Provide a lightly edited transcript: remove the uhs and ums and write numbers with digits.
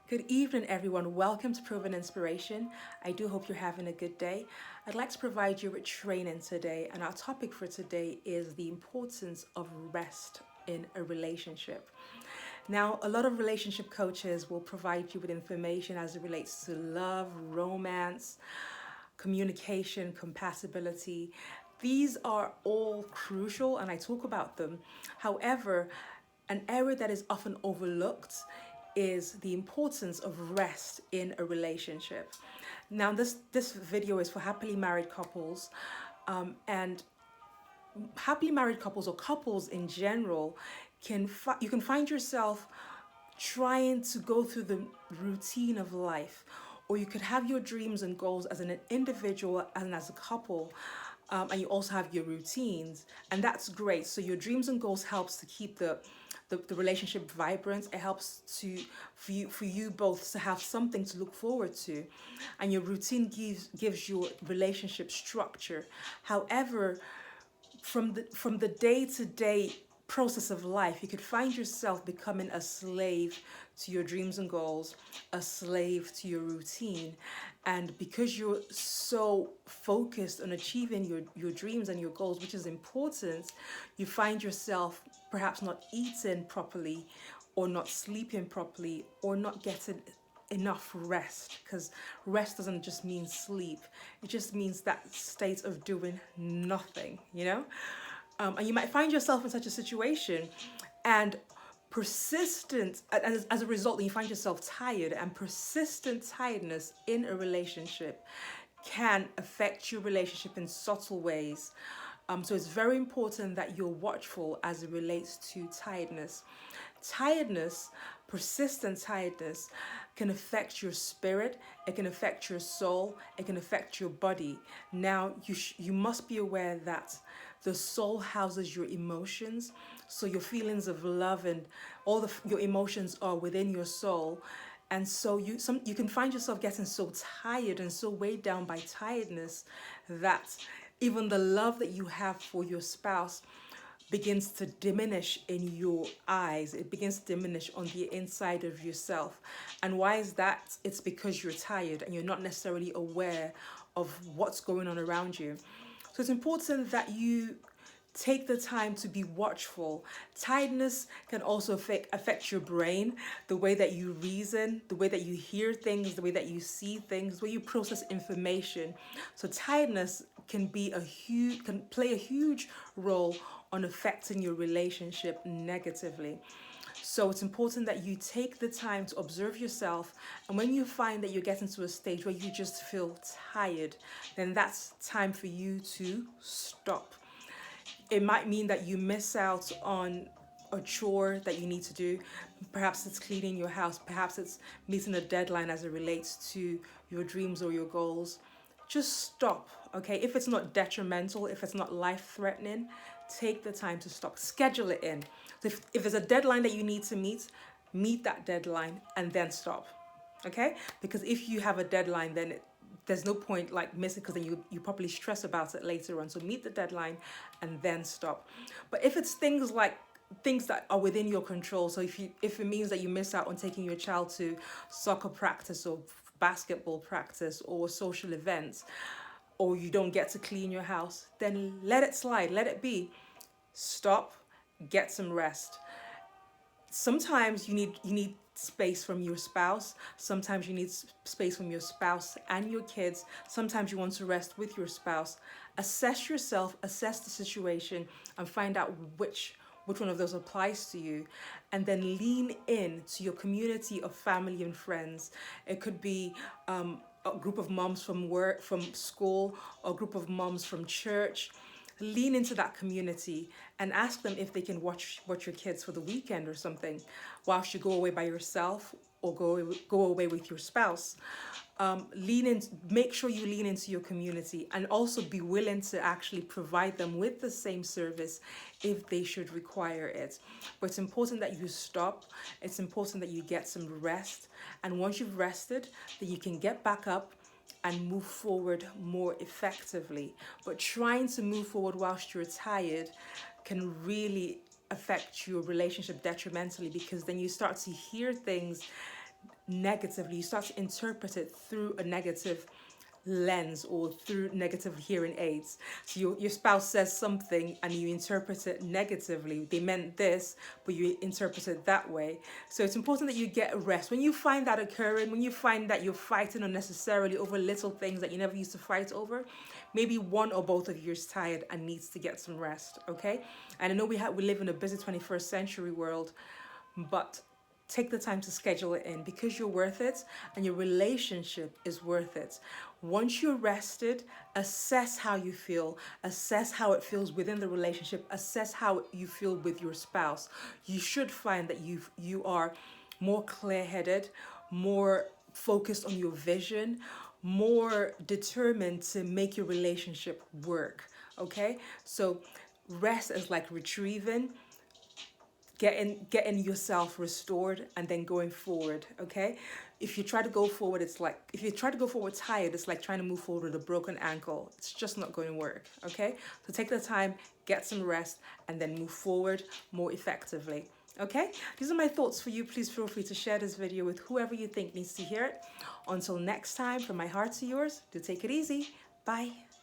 Good evening, everyone. Welcome to Proven Inspiration. I do hope you're having a good day. I'd like to provide you with training today, and our topic for today is the importance of rest in a relationship. Now, a lot of relationship coaches will provide you with information as it relates to love, romance, communication, compatibility. These are all crucial, and I talk about them. However, an area that is often overlooked is the importance of rest in a relationship. Now, this video is for happily married couples, and happily married couples or couples in general you can find yourself trying to go through the routine of life, or you could have your dreams and goals as an individual and as a couple, and you also have your routines, and that's great. So your dreams and goals helps to keep the relationship vibrant. It helps to for you both to have something to look forward to, and your routine gives your relationship structure. However, from the day-to-day process of life, you could find yourself becoming a slave to your dreams and goals, a slave to your routine. And because you're so focused on achieving your dreams and your goals, which is important, you find yourself perhaps not eating properly, or not sleeping properly, or not getting enough rest, because rest doesn't just mean sleep. It just means that state of doing nothing, and you might find yourself in such a situation, and persistent as a result, you find yourself tired, and persistent tiredness in a relationship can affect your relationship in subtle ways. So it's very important that you're watchful as it relates to tiredness. Tiredness, persistent tiredness, can affect your spirit, it can affect your soul, it can affect your body. Now, you must be aware that the soul houses your emotions, so your feelings of love and your emotions are within your soul. And so you can find yourself getting so tired and so weighed down by tiredness that even the love that you have for your spouse begins to diminish in your eyes. It begins to diminish on the inside of yourself. And why is that? It's because you're tired and you're not necessarily aware of what's going on around you. So it's important that you take the time to be watchful. Tiredness can also affect your brain, the way that you reason, the way that you hear things, the way that you see things, the way you process information. So tiredness can play a huge role on affecting your relationship negatively. So it's important that you take the time to observe yourself. And when you find that you're getting to a stage where you just feel tired, then that's time for you to stop. It might mean that you miss out on a chore that you need to do. Perhaps it's cleaning your house, perhaps it's meeting a deadline as it relates to your dreams or your goals. Just stop, okay? If it's not detrimental, if it's not life threatening, take the time to stop. Schedule it in. So if there's a deadline that you need to meet that deadline and then stop, okay? Because if you have a deadline, then there's no point like missing, because then you probably stress about it later on. So meet the deadline and then stop. But if it's things that are within your control, so if it means that you miss out on taking your child to soccer practice or basketball practice or social events, or you don't get to clean your house, then let it slide, let it be. Stop, get some rest. Sometimes you need space from your spouse. Sometimes you need space from your spouse and your kids. Sometimes you want to rest with your spouse. Assess yourself, assess the situation, and find out which one of those applies to you, and then lean in to your community of family and friends. It could be a group of moms from work, from school, or a group of moms from church. Lean into that community and ask them if they can watch your kids for the weekend or something, whilst you go away by yourself, or go away with your spouse. Lean in, make sure you lean into your community, and also be willing to actually provide them with the same service if they should require it. But it's important that you stop. It's important that you get some rest. And once you've rested, then you can get back up and move forward more effectively. But trying to move forward whilst you're tired can really affect your relationship detrimentally, because then you start to hear things negatively. You start to interpret it through a negative lens or through negative hearing aids. So your spouse says something and you interpret it negatively. They meant this, but you interpret it that way. So it's important that you get rest. When you find that occurring, when you find that you're fighting unnecessarily over little things that you never used to fight over, maybe one or both of you is tired and needs to get some rest, okay? And I know we live in a busy 21st century world, but take the time to schedule it in because you're worth it and your relationship is worth it. Once you're rested, assess how you feel, assess how it feels within the relationship, assess how you feel with your spouse. You should find that you are more clear-headed, more focused on your vision, more determined to make your relationship work, okay? So rest is like retrieving, getting yourself restored and then going forward, okay? If you try to go forward, if you try to go forward tired, it's like trying to move forward with a broken ankle. It's just not going to work, okay? So take the time, get some rest, and then move forward more effectively, okay? These are my thoughts for you. Please feel free to share this video with whoever you think needs to hear it. Until next time, from my heart to yours, do take it easy. Bye.